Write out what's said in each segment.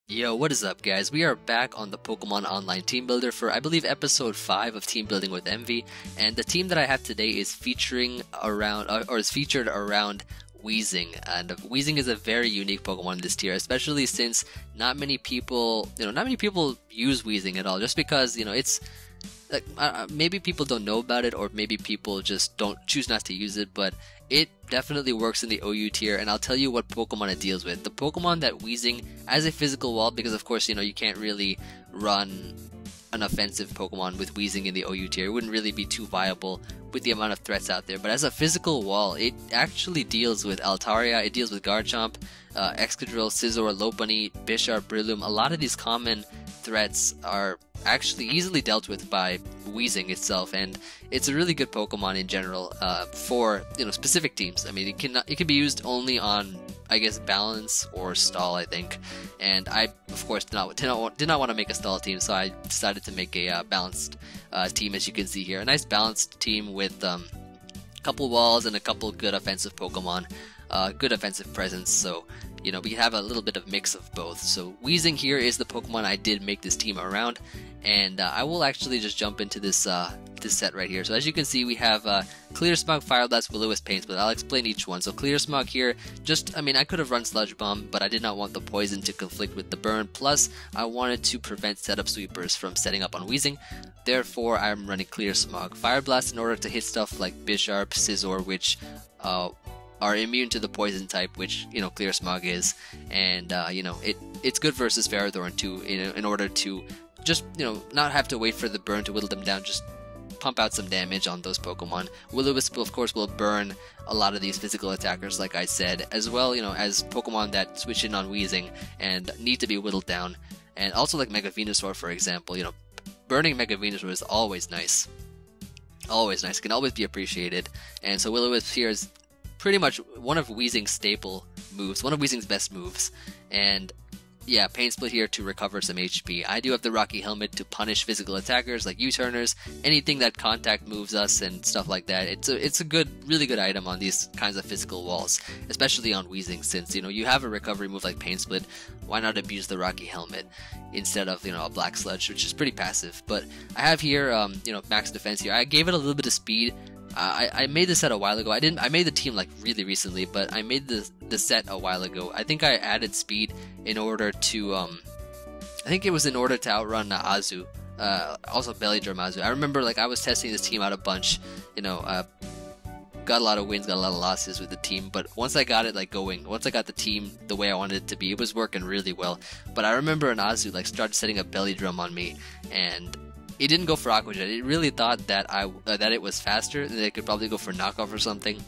Yo, what is up guys? We are back on the Pokemon Online Team Builder for I believe episode 5 of Team Building with Emvee, and the team that I have today is featuring around or is featured around Weezing, and Weezing is a very unique Pokemon in this tier, especially since not many people use Weezing at all, just because it's like maybe people don't know about it, or maybe people just don't choose not to use it, but it definitely works in the OU tier, and I'll tell you what Pokemon it deals with. The Pokemon that Weezing as a physical wall, because of course you can't really run an offensive Pokemon with Weezing in the OU tier. It wouldn't really be too viable with the amount of threats out there, but as a physical wall, it actually deals with Altaria, it deals with Garchomp, Excadrill, Scizor, Lopunny, Bisharp, Breloom. A lot of these common threats are actually easily dealt with by Weezing itself, and it's a really good Pokemon in general for specific teams. I mean, it can be used only on, I guess, balance or stall, I think. And I, of course, did not want to make a stall team, so I decided to make a balanced team, as you can see here. A nice balanced team with a couple walls and a couple good offensive Pokemon, good offensive presence. So we have a little bit of mix of both. So Weezing here is the Pokemon I did make this team around, and I will actually just jump into this this set right here. So as you can see, we have Clear Smog, Fire Blast, Will-O-Wisp, Pain Split. I'll explain each one. So Clear Smog here, I could have run Sludge Bomb, but I did not want the poison to conflict with the burn. Plus, I wanted to prevent setup sweepers from setting up on Weezing. Therefore, I'm running Clear Smog. Fire Blast in order to hit stuff like Bisharp, Scizor, which are immune to the poison type, which Clear Smog is, and it's good versus Ferrothorn too, in order to just not have to wait for the burn to whittle them down, just pump out some damage on those Pokemon. Will-O-Wisp, of course, will burn a lot of these physical attackers, like I said, as well as Pokemon that switch in on Weezing and need to be whittled down, and also like Mega Venusaur, for example. Burning Mega Venusaur is always nice, can always be appreciated, and so Will-O-Wisp here is pretty much one of Weezing's staple moves, one of Weezing's best moves. And yeah, Pain Split here to recover some HP. I do have the Rocky Helmet to punish physical attackers like U-turners, anything that contact moves us and stuff like that. It's a really good item on these kinds of physical walls, especially on Weezing, since you have a recovery move like Pain Split. Why not abuse the Rocky Helmet instead of a Black Sludge, which is pretty passive? But I have here max defense here. I gave it a little bit of speed. I made this set a while ago. I made the team like really recently, but I made the set a while ago. I think I added speed in order to I think it was in order to outrun Azu, also Belly Drum Azu. I remember I was testing this team out a bunch, got a lot of wins, got a lot of losses with the team, but once I got it going, once I got the team the way I wanted it to be, it was working really well. But I remember an Azu started setting a Belly Drum on me, and it didn't go for Aqua Jet. It really thought that that it was faster, and that it could probably go for knockoff or something.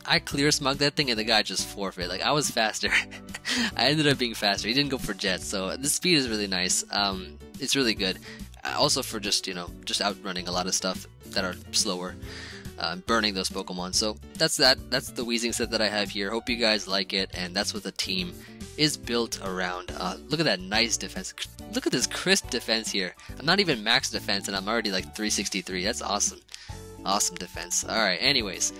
I Clear Smug that thing, and the guy just forfeit. I was faster. I ended up being faster. He didn't go for Jet, so the speed is really nice. It's really good. Also for just outrunning a lot of stuff that are slower, burning those Pokemon. So that's that. That's the Weezing set that I have here. Hope you guys like it, and that's what the team is built around. Look at that nice defense. Look at this crisp defense here. I'm not even max defense, and I'm already 363. That's awesome. Awesome defense. Alright, anyways.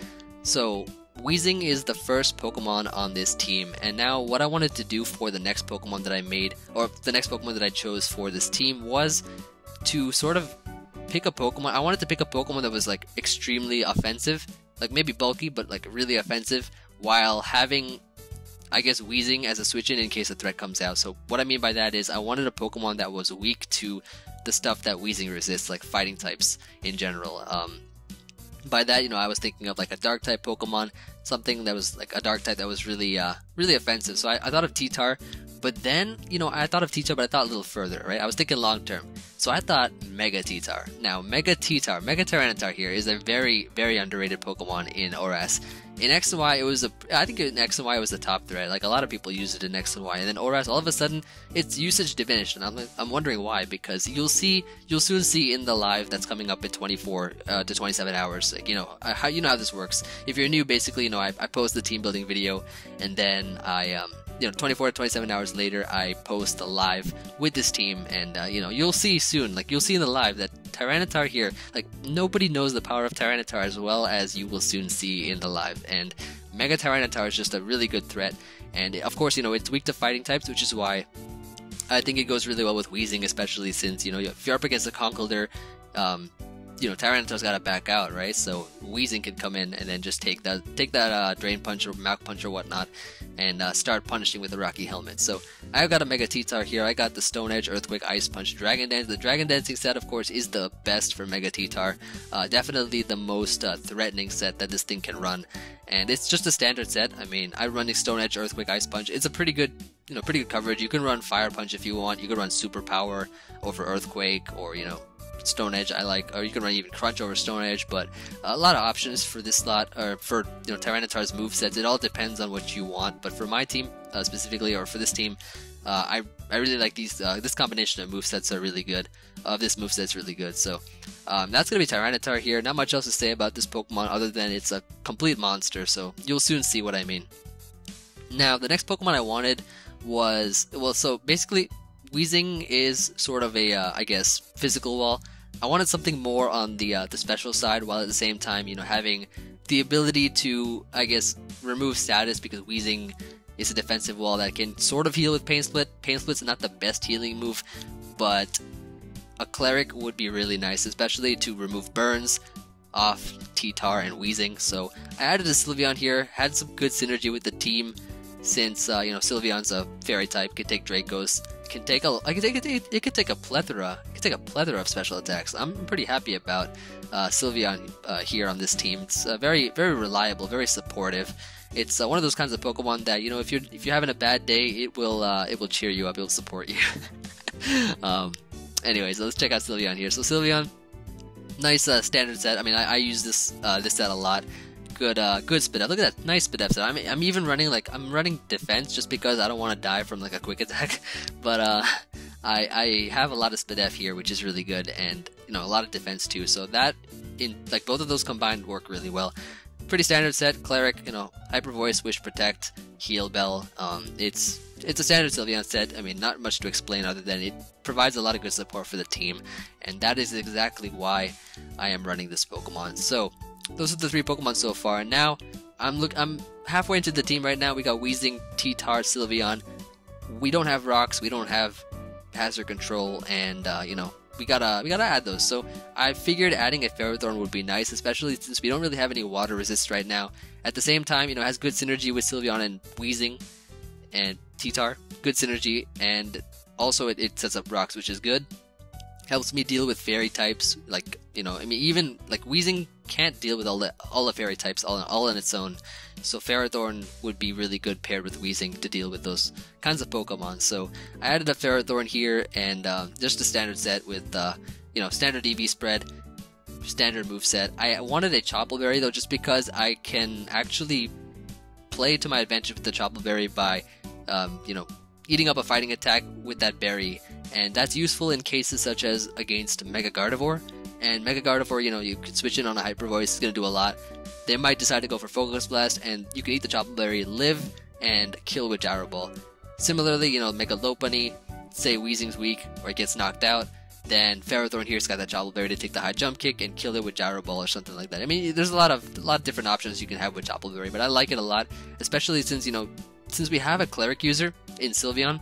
So, Weezing is the first Pokemon on this team, and now what I wanted to do for the next Pokemon that I made, or the next Pokemon that I chose for this team, was to sort of pick a Pokemon. I wanted to pick a Pokemon that was extremely offensive, maybe bulky, but really offensive, while having, I guess, Weezing as a switch-in case a threat comes out. So what I mean by that is I wanted a Pokemon that was weak to the stuff that Weezing resists, like fighting types in general. By that, I was thinking of a Dark-type Pokemon, something that was a Dark-type that was really really offensive. So I thought of T-Tar, but then, I thought of T-Tar, but I thought a little further, right? I was thinking long-term. So I thought Mega T-Tar. Now, Mega T-Tar, Mega Tyranitar here is a very, very underrated Pokemon in ORAS. In X and Y, I think in X and Y it was the top threat. A lot of people use it in X and Y, and then ORAS, all of a sudden, its usage diminished, and I'm wondering why, because you'll soon see in the live that's coming up in 24 to 27 hours, how this works. If you're new, basically, I post the team building video, and then I 24 to 27 hours later, I post a live with this team, and you'll see soon, you'll see in the live that Tyranitar here, nobody knows the power of Tyranitar as well as you will soon see in the live, and Mega Tyranitar is just a really good threat, and of course, it's weak to fighting types, which is why I think it goes really well with Weezing, especially since, you know, if you're up against a Conkeldurr, you know, Tyranitar's got to back out, right? So Weezing can come in and then just take that Drain Punch or Mouth Punch or whatnot, and start punishing with the Rocky Helmet. So I've got a MegaTar here. I got the Stone Edge, Earthquake, Ice Punch, Dragon Dance. The Dragon Dancing set, of course, is the best for MegaTar. Definitely the most threatening set that this thing can run, and it's just a standard set. I mean, I'm running Stone Edge, Earthquake, Ice Punch. It's a pretty good, you know, pretty good coverage. You can run Fire Punch if you want. You can run Super Power over Earthquake, or, you know, Stone Edge I like, or you can run even Crunch over Stone Edge. But a lot of options for this slot, or for, you know, Tyranitar's movesets. It all depends on what you want. But for my team specifically, or for this team, I really like these. This combination of movesets are really good. This moveset's really good. So that's gonna be Tyranitar here. Not much else to say about this Pokemon other than it's a complete monster. So you'll soon see what I mean. Now the next Pokemon I wanted was, well, so basically Weezing is sort of a I guess physical wall. I wanted something more on the special side, while at the same time, you know, having the ability to, I guess, remove status, because Weezing is a defensive wall that can sort of heal with Pain Split. Pain Split's not the best healing move, but a Cleric would be really nice, especially to remove burns off T-Tar and Weezing. So I added a Sylveon here, had some good synergy with the team, since you know, Sylveon's a Fairy type, can take Dracos, it could take a plethora of special attacks. I'm pretty happy about Sylveon here on this team. It's very reliable, very supportive. It's one of those kinds of Pokemon that, you know, if you're having a bad day, it will cheer you up, it will support you. Anyways, let's check out Sylveon here. So Sylveon, nice standard set. I mean, I use this set a lot. Good speed up. Look at that, nice speed up set. I'm even running, like, I'm running defense just because I don't want to die from like a quick attack. But I have a lot of speed up here, which is really good, and, you know, a lot of defense too. So that, in like, both of those combined work really well. Pretty standard set. Cleric, you know, Hyper Voice, Wish, Protect, Heal Bell. It's a standard Sylveon set. I mean, not much to explain other than it provides a lot of good support for the team, and that is exactly why I am running this Pokemon. So those are the 3 Pokemon so far, and now I'm halfway into the team right now. We got Weezing, T-Tar, Sylveon. We don't have rocks, we don't have hazard control, and you know, we gotta add those. So I figured adding a Ferrothorn would be nice, especially since we don't really have any water resist right now. At the same time, you know, it has good synergy with Sylveon and Weezing and T-Tar, good synergy, and also it sets up rocks, which is good. Helps me deal with fairy types, like, you know, I mean, even like Weezing can't deal with all the fairy types all on its own. So Ferrothorn would be really good paired with Weezing to deal with those kinds of Pokemon. So I added a Ferrothorn here, and just a standard set with you know, standard EV spread, standard moveset. I wanted a Chople Berry though, just because I can actually play to my advantage with the Chople Berry by you know, eating up a fighting attack with that berry, and that's useful in cases such as against Mega Gardevoir. And Mega Gardevoir, you know, you could switch in on a Hyper Voice, it's going to do a lot. They might decide to go for Focus Blast, and you can eat the Chople Berry, live, and kill with Gyro Ball. Similarly, you know, Mega Lopunny, say Weezing's weak, or it gets knocked out, then Ferrothorn here's got that Chople Berry to take the high jump kick and kill it with Gyro Ball or something like that. I mean, there's a lot of different options you can have with Chople Berry, but I like it a lot, especially since, you know, since we have a Cleric user in Sylveon.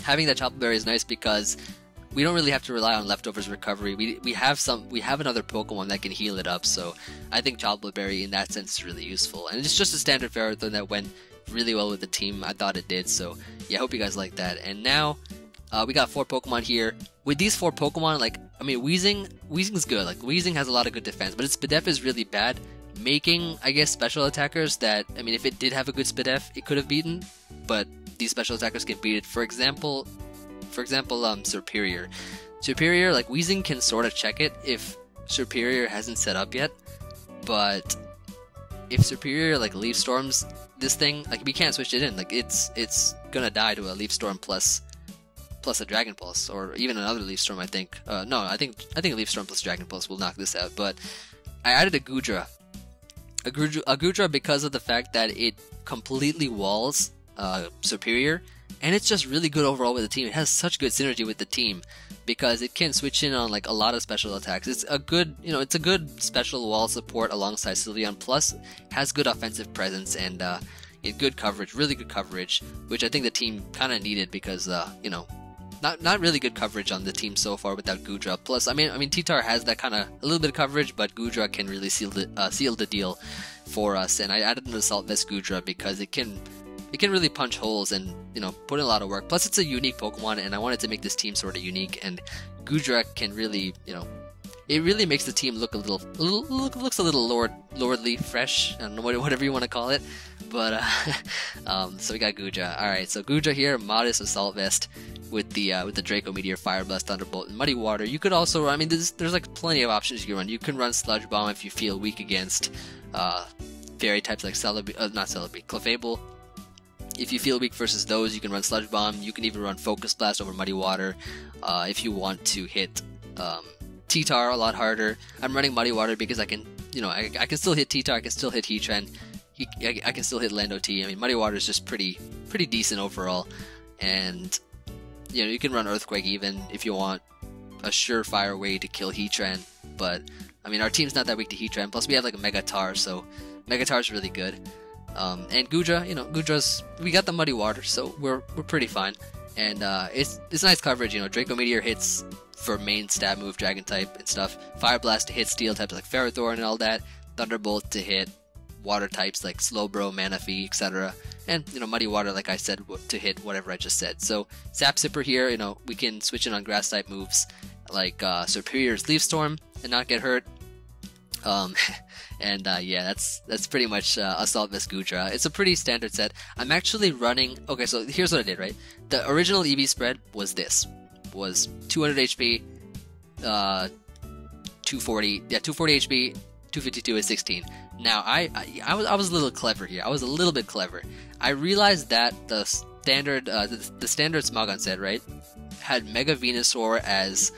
Having that Chople Berry is nice because we don't really have to rely on Leftovers recovery. We have another Pokemon that can heal it up, so I think Chople Berry in that sense is really useful. And it's just a standard Ferrothorn that went really well with the team. I thought it did, so yeah, I hope you guys like that. And now we got 4 Pokemon here. With these 4 Pokemon, like, I mean, Weezing's good. Like, Weezing has a lot of good defense, but its Spadef is really bad, making, I guess, special attackers that, I mean, if it did have a good Spadef, it could have beaten, but these special attackers can beat it. For example, Superior. Superior, like, Weezing can sort of check it if Superior hasn't set up yet, but if Superior, like, Leaf Storms this thing, like, we can't switch it in. Like, it's gonna die to a Leaf Storm plus a Dragon Pulse, or even another Leaf Storm, I think. No, I think Leaf Storm plus Dragon Pulse will knock this out, but I added a Goodra. A Goodra because of the fact that it completely walls Superior, and it's just really good overall with the team. It has such good synergy with the team because it can switch in on, like, a lot of special attacks. It's a good, you know, it's a good special wall support alongside Sylveon, plus has good offensive presence and good coverage, really good coverage, which I think the team kind of needed because, you know, not really good coverage on the team so far without Goodra. Plus, I mean, T-Tar has that kind of a little bit of coverage, but Goodra can really seal the deal for us. And I added an Assault Vest Goodra because it can really punch holes and, you know, put in a lot of work. Plus, it's a unique Pokemon, and I wanted to make this team sort of unique. And Goodra can really, you know, it really makes the team look looks a little lordly, fresh. I don't know, whatever you want to call it. But so we got Goodra. All right, so Goodra here, modest Assault Vest with the Draco Meteor, Fire Blast, Thunderbolt, and Muddy Water. You could also, I mean, there's like plenty of options you can run. You can run Sludge Bomb if you feel weak against fairy types like Clefable. If you feel weak versus those, you can run Sludge Bomb. You can even run Focus Blast over Muddy Water if you want to hit T-Tar a lot harder. I'm running Muddy Water because I can, you know, I can still hit T-Tar, I can still hit Heatran, I can still hit Lando T. I mean, Muddy Water is just pretty decent overall, and you know, you can run Earthquake even if you want a surefire way to kill Heatran. But I mean, our team's not that weak to Heatran. Plus, we have like a MegaTar, so MegaTar's really good. And Goodra, you know, we got the Muddy Water, so we're pretty fine. And it's nice coverage. You know, Draco Meteor hits for main stab move, Dragon type and stuff. Fire Blast to hit Steel types like Ferrothorn and all that. Thunderbolt to hit Water types like Slowbro, Manaphy, etc. And, you know, Muddy Water, like I said, to hit whatever I just said. So Sap Sipper here, you know, we can switch in on Grass type moves like Superior's Leaf Storm and not get hurt. Yeah, that's pretty much Assault Vest Goodra. It's a pretty standard set. I'm actually running. Okay, so here's what I did. Right, the original EV spread was 200 HP, 240 HP, 252 is 16. Now I was a little clever here. I was a little bit clever. I realized that the standard Smogon set, right, had Mega Venusaur as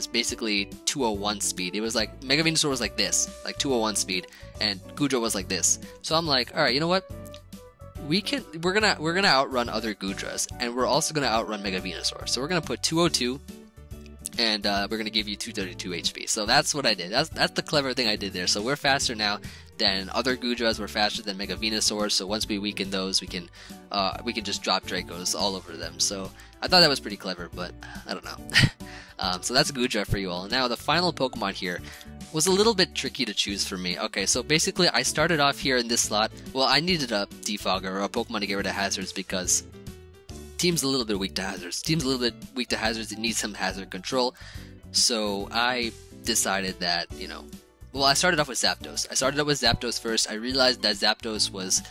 basically 201 speed. It was like Mega Venusaur was like this, like 201 speed, and Goodra was like this. So I'm like, all right, you know what? We're gonna outrun other Goodras, and we're also gonna outrun Mega Venusaur. So we're gonna put 202, and we're gonna give you 232 HP. So that's what I did. That's the clever thing I did there. So we're faster now than other Goodras. We're faster than Mega Venusaur. So once we weaken those, we can just drop Dracos all over them. So I thought that was pretty clever, but I don't know. So that's Goodra for you all. Now the final Pokemon here was a little bit tricky to choose for me. Okay, so basically I started off here in this slot. Well, I needed a Defogger or a Pokemon to get rid of hazards because team's a little bit weak to hazards. It needs some hazard control. So I decided that, you know, well, I started off with Zapdos. First. I realized that Zapdos was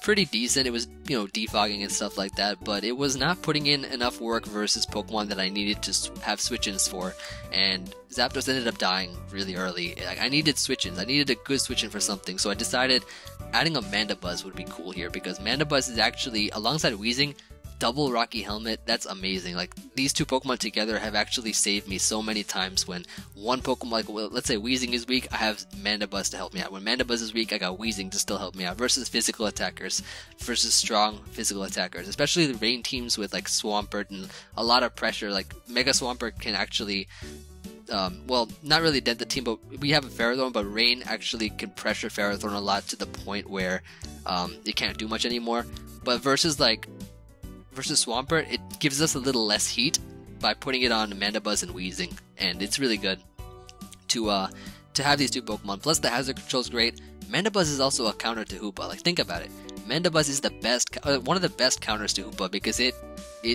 pretty decent. It was, you know, defogging and stuff like that, but it was not putting in enough work versus Pokemon that I needed to have switch-ins for, and Zapdos ended up dying really early. I needed switch-ins. I needed a good switch-in for something, so I decided adding a Mandibuzz would be cool here, because Mandibuzz is actually, alongside Weezing, double Rocky Helmet. That's amazing. Like, these two Pokemon together have actually saved me so many times. When one Pokemon, like, well, let's say Weezing is weak, I have Mandibuzz to help me out. When Mandibuzz is weak, I got Weezing to still help me out, versus physical attackers, versus strong physical attackers, especially the rain teams with like Swampert and a lot of pressure. Like, Mega Swampert can actually well, not really dent the team, but we have a Ferrothorn, but Rain actually can pressure Ferrothorn a lot to the point where it can't do much anymore. But versus Swampert, it gives us a little less heat by putting it on Mandibuzz and Weezing, and it's really good to have these two Pokemon. Plus the hazard control is great. Mandibuzz is also a counter to Hoopa. Like, think about it. Mandibuzz is the best, one of the best counters to Hoopa, because it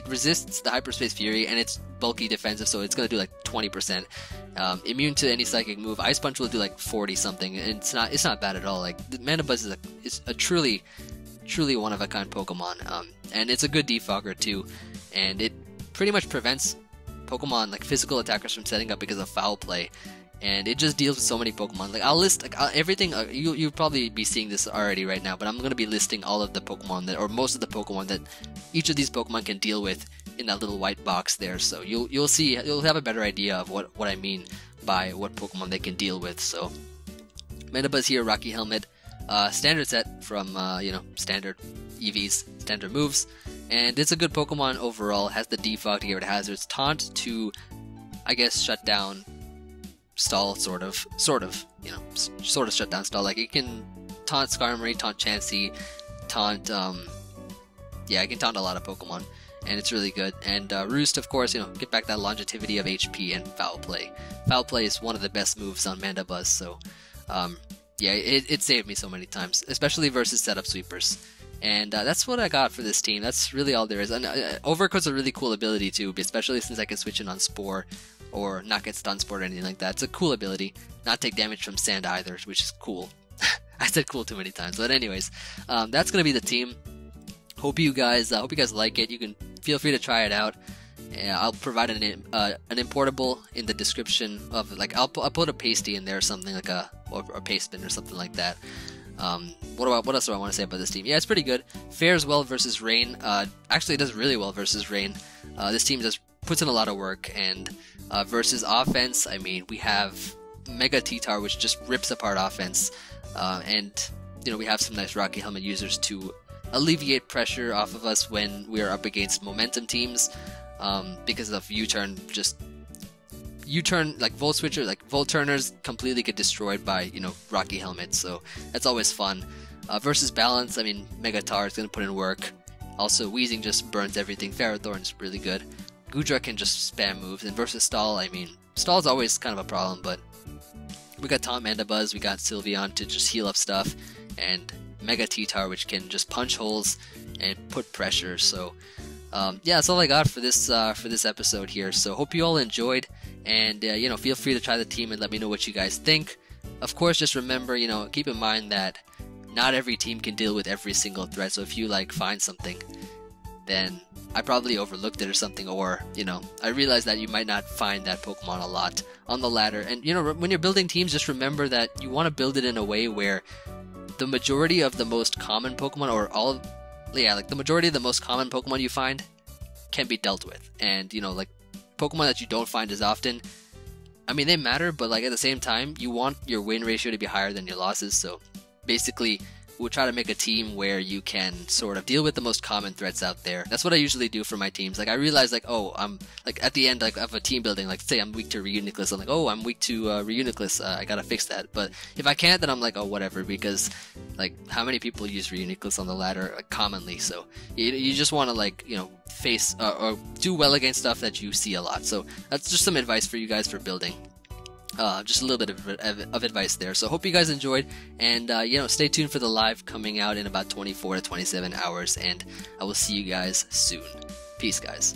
resists the Hyperspace Fury, and it's bulky defensive, so it's gonna do like 20%. Immune to any psychic move. Ice Punch will do like 40 something, and it's not bad at all. Like, Mandibuzz is a truly one of a kind Pokemon, and it's a good defogger too, and it pretty much prevents Pokemon like physical attackers from setting up because of foul play, and it just deals with so many Pokemon. Like, I'll list everything. You'll probably be seeing this already right now, but I'm gonna be listing all of the Pokemon that, or most of the Pokemon that each of these Pokemon can deal with in that little white box there. So you'll see, you'll have a better idea of what I mean by what Pokemon they can deal with. So Mandibuzz here, Rocky Helmet. Standard set from, standard EVs, standard moves, and it's a good Pokemon overall. Has the defog to get rid of hazards, taunt to, I guess, shut down, stall, sort of shut down, stall. Like, it can taunt Skarmory, taunt Chansey, taunt, it can taunt a lot of Pokemon. and it's really good. And Roost, of course, get back that longevity of HP and Foul Play. Foul Play is one of the best moves on Mandibuzz, so yeah, it saved me so many times, especially versus setup sweepers. And that's what I got for this team. That's really all there is. And Overcoat's a really cool ability too, especially since I can switch in on Spore or not get stun Spore or anything like that. It's a cool ability. Not take damage from sand either, which is cool. I said cool too many times, but anyways, that's gonna be the team. Hope you guys like it. You can feel free to try it out. I'll provide an importable in the description of I'll put a pasty in there or something or a paste bin or something like that. What else do I want to say about this team? Yeah, it's pretty good. Fares well versus Rain. Actually, it does really well versus Rain. This team just puts in a lot of work, and versus offense, I mean, we have Mega T-Tar, which just rips apart offense, and we have some nice Rocky Helmet users to alleviate pressure off of us when we are up against momentum teams, because of U-turn. U-turn, like Volt Switcher, like Volt Turners completely get destroyed by, Rocky Helmets, so that's always fun. Versus Balance, I mean, MegaTar is going to put in work. Also, Weezing just burns everything. Ferrothorn is really good. Goodra can just spam moves. And versus Stall, I mean, Stall is always kind of a problem, but we got Tom Mandibuzz, we got Sylveon to just heal up stuff, and Mega T-Tar, which can just punch holes and put pressure. So, yeah, that's all I got for this episode here. So, hope you all enjoyed. And, feel free to try the team and let me know what you guys think. Of course, just remember, keep in mind that not every team can deal with every single threat. So if you, find something, then I probably overlooked it or something. Or, I realized that you might not find that Pokemon a lot on the ladder. And, when you're building teams, just remember that you want to build it in a way where the majority of the most common Pokemon, or the majority of the most common Pokemon you find can be dealt with. And, Pokemon that you don't find as often, I mean, they matter, but at the same time, you want your win ratio to be higher than your losses. So basically, we'll try to make a team where you can sort of deal with the most common threats out there. That's what I usually do for my teams. I realize I'm at the end of a team building, say I'm weak to Reuniclus, I'm I'm weak to Reuniclus, I gotta fix that. But if I can't, then I'm oh, whatever, because how many people use Reuniclus on the ladder commonly? So you just want to face or do well against stuff that you see a lot. So that's just some advice for you guys for building. Just a little bit of advice there. So hope you guys enjoyed, and stay tuned for the live coming out in about 24 to 27 hours, and I will see you guys soon. Peace, guys.